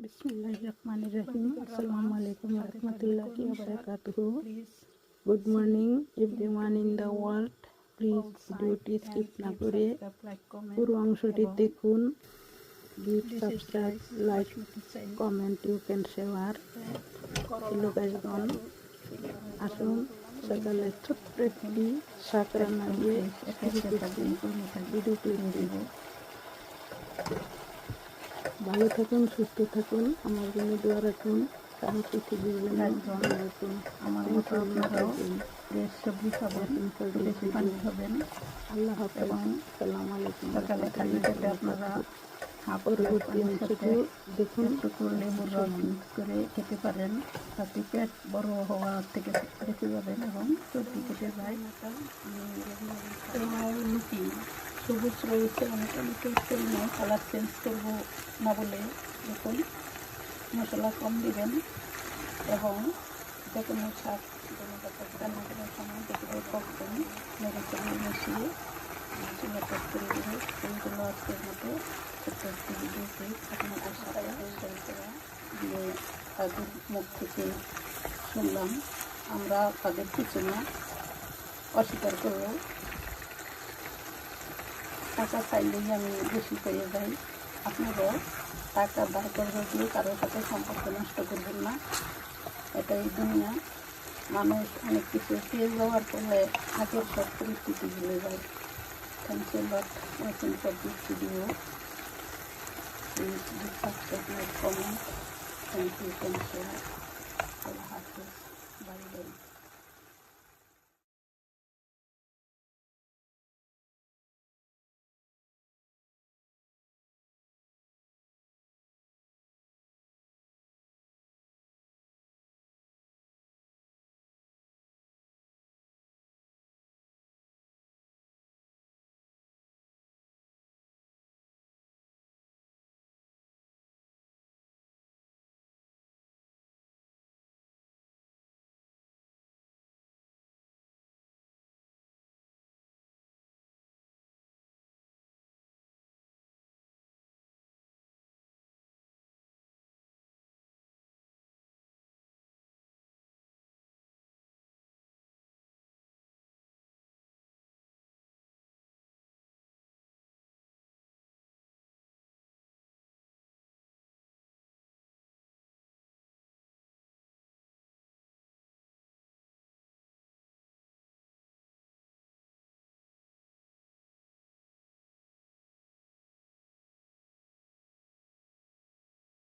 Bismillahirrahmanirrahim. Assalamualaikum warahmatullahi wabarakatuh. Good morning everyone in the world. Please ভিডিওটি skip না করে পুরো অংশটি দেখুন. Give subscribe, like, comment, you can share. Hello guys, আসুন সকালে ছোট্ট একটি শাক রান্না দিয়ে ভিডিওটি দেব. ভালো থাকুন, সুস্থ থাকুন, আমার জন্য দোয়া রাখুন, সারা পৃথিবীর জন্য দোয়া রাখুন. আমার মতো আপনারাও ফ্রেশ সবজি খাবেন, বেশি পানি খাবেন। আল্লাহ হাফেজ. আসসালামু আলাইকুম. সকালে খালি পেটে আপনারা পরবর্তী অংশটি দেখুন. একটু লেবুর রস মিক্স করে খেতে পারেন, তাতে পেট বড় হওয়া থেকে বেঁচে যাবেন এবং চর্বি কেটে যায়. লুচি সবুজ রয়েছে, অনেকে কালার চেঞ্জ করবো না বলে দেখুন মশলা কম দিবেন এবং যে কোনো শাক রান্না করার সময় দেখবে কখন মেরে মিশিয়ে টেস্ট করে দেবে. এইগুলো আজকের মতো ছোট্ট একটি ভিডিওতে আপনাদের সাথে শেয়ার করা দিয়ে তাদের মুখ থেকে শুনলাম. আমরা তাদের কিছু না অস্বীকার করব. টাকা চাইলেই আমি বেশি পেয়ে যাই. আপনারাও টাকা ধার করবে দিয়ে কারোর সাথে সম্পর্ক নষ্ট করবেন না. এটাই দুনিয়া. মানুষ অনেক কিছু পেয়ে যাওয়ার ফলে আগের সব পরিস্থিতি ভুলে যায়. Thank you lot watching for this video. Please subscribe, like, comment. Thank you.